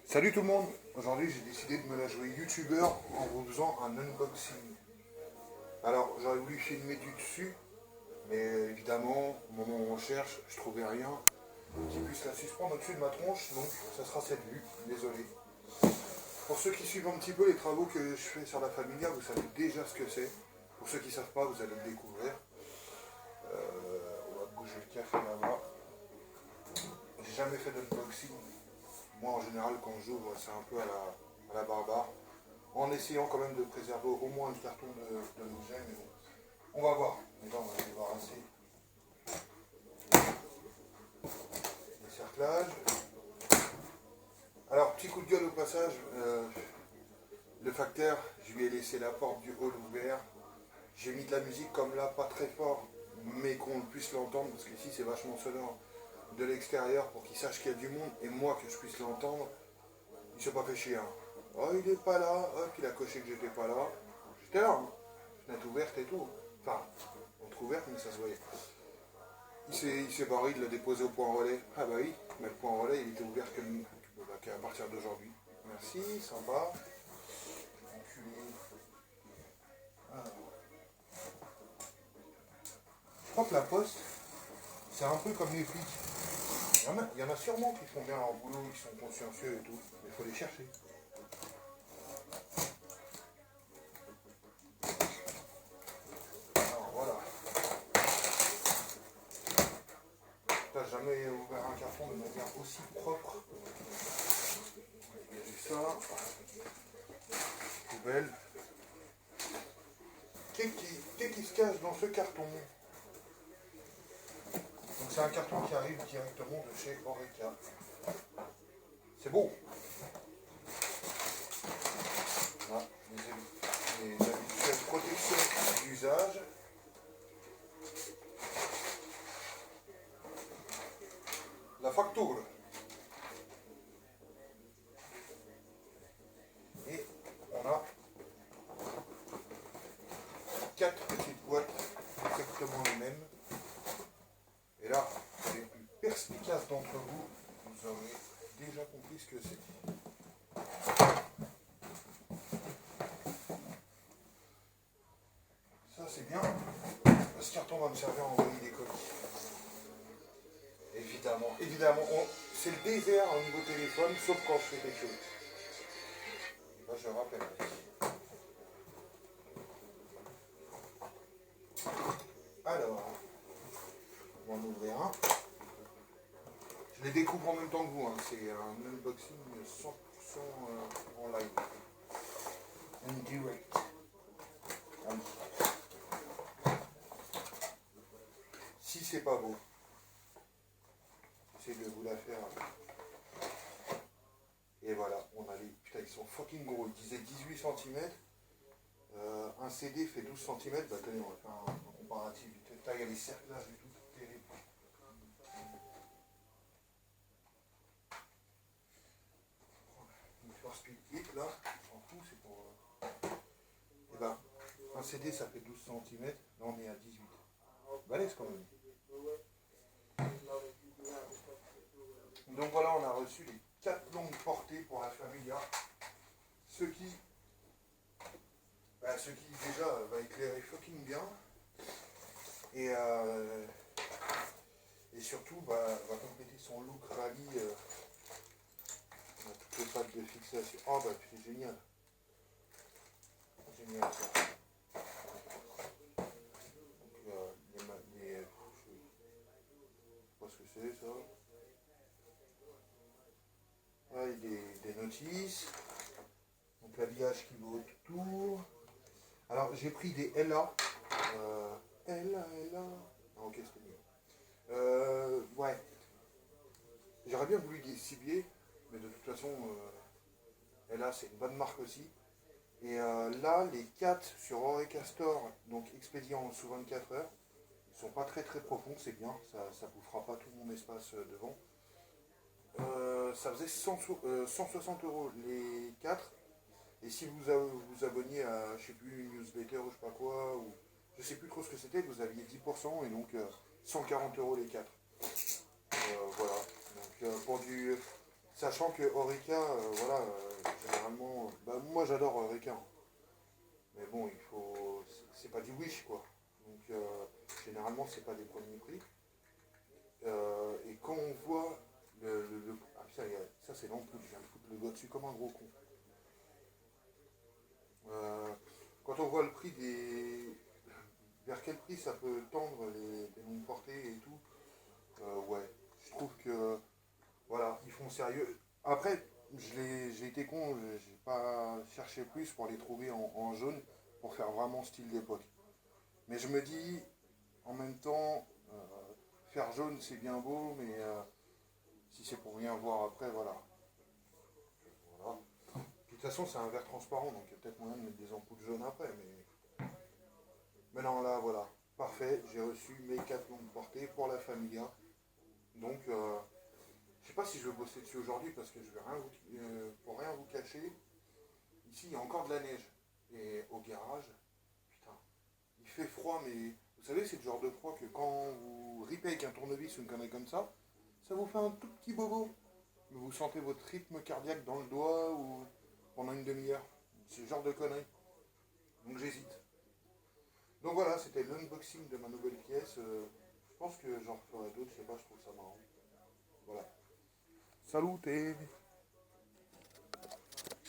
Salut tout le monde. Aujourd'hui j'ai décidé de me la jouer youtubeur en vous faisant un unboxing. Alors j'aurais voulu filmer du dessus, mais évidemment au moment où on cherche, je trouvais rien qui puisse la suspendre au-dessus de ma tronche, donc ça sera cette vue, désolé. Pour ceux qui suivent un petit peu les travaux que je fais sur la Familia, vous savez déjà ce que c'est. Pour ceux qui ne savent pas, vous allez le découvrir. On va bouger le café là-bas. J'ai jamais fait d'unboxing. Moi en général quand j'ouvre c'est un peu à la barbare. En essayant quand même de préserver au moins le carton de l'objet, mais bon. On va voir. Déjà on va débarrasser les cerclages. Alors petit coup de gueule au passage, le facteur, je lui ai laissé la porte du hall ouverte. J'ai mis de la musique comme là, pas très fort, mais qu'on puisse l'entendre, parce qu'ici c'est vachement sonore de l'extérieur pour qu'il sache qu'il y a du monde, et moi que je puisse l'entendre. Il s'est pas fait chier. Hein. Oh il est pas là, hop il a coché que j'étais pas là. J'étais là, hein. Fenêtre ouverte et tout. Enfin, entre ouverte mais ça se voyait. Il s'est barré, il l'a déposé au point relais. Ah bah oui, mais le point relais il était ouvert qu'à partir d'aujourd'hui. Merci, sympa. Enculé. Alors. Je crois que la poste, c'est un peu comme les flics. Il y en a sûrement qui font bien leur boulot, qui sont consciencieux et tout, mais il faut les chercher. Alors voilà. T'as jamais ouvert un carton de manière aussi propre. Il y a ça. Poubelle. Qu'est-ce qui se cache dans ce carton? Donc c'est un carton qui arrive directement de chez Oreca. C'est beau. Là, les habituelles protections d'usage. La facture. Et on a 4 petites boîtes exactement les mêmes. Et là, les plus perspicaces d'entre vous, vous aurez déjà compris ce que c'est. Ça c'est bien. Ce carton va me servir à envoyer des colis. Évidemment, c'est le désert au niveau téléphone, sauf quand je fais quelque chose. Là, je rappelle. Alors, on va en ouvrir un. Je les découvre en même temps que vous, hein. C'est un unboxing 100% en live. En direct. Ah oui. Si c'est pas beau, j'essaie de vous la faire. Et voilà, on a les... Putain, ils sont fucking gros. Ils disaient 18 cm. Un CD fait 12 cm. Bah tenez, on va faire un comparatif. Putain, il y a les cerclages et tout. Terrible. Une force hit là, on s'en fout, c'est pour... Et ben, un CD ça fait 12 cm. Là on est à 18. Balèze quand même. Donc voilà, on a reçu les 4 longues portées pour la Familia. Ce qui déjà va éclairer fucking bien. Et surtout va compléter son look rallye. On a toutes les pattes de fixation. Oh bah c'est génial. Génial ça. Donc je sais pas ce que c'est ça. Là il y a des notices. Donc l'habillage qui va autour. Alors j'ai pris des LA. LA. Ah, ok, c'était mieux. Ouais. J'aurais bien voulu des cibiers, mais de toute façon, LA c'est une bonne marque aussi. Et là, les 4 sur Oreca Store, donc expédiés en sous 24 heures, ils sont pas très très profonds, c'est bien, ça bouffera pas tout mon espace devant. Ça faisait 160 € les 4. Et si vous vous abonniez à, je sais plus, une newsletter ou je sais pas quoi, ou je sais plus trop ce que c'était, vous aviez 10% et donc 140 € les 4. Voilà. Donc pour du Sachant que Orica, voilà, généralement, bah, moi j'adore Orica. Mais bon, il faut. C'est pas du Wish, quoi. Donc, généralement, c'est pas des premiers prix. Et quand on voit ah putain, ça c'est l'ampoule, je viens de foutre le doigt dessus comme un gros con. Euh, Quand on voit le prix des. Vers quel prix ça peut tendre les longues portées et tout, ouais, je trouve que. Voilà, ils font sérieux. Après, j'ai été con, j'ai pas cherché plus pour les trouver en jaune pour faire vraiment style d'époque. Mais je me dis, en même temps, faire jaune c'est bien beau, mais si c'est pour rien voir après, voilà. Voilà. De toute façon, c'est un verre transparent, donc il y a peut-être moyen de mettre des ampoules jaunes après, mais non, là, voilà. Parfait, j'ai reçu mes 4 longues portées pour la Familia. Donc, je sais pas si je vais bosser dessus aujourd'hui parce que je vais rien pour rien vous cacher. Ici, il y a encore de la neige. Et au garage, putain, il fait froid, mais vous savez, c'est le genre de froid que quand vous ripez avec un tournevis ou une connerie comme ça vous fait un tout petit bobo. Mais vous sentez votre rythme cardiaque dans le doigt ou pendant une demi-heure. C'est le genre de connerie. Donc j'hésite. Donc voilà, c'était l'unboxing de ma nouvelle pièce. Je pense que j'en referai d'autres, je sais pas, je trouve ça marrant. Voilà. Salut,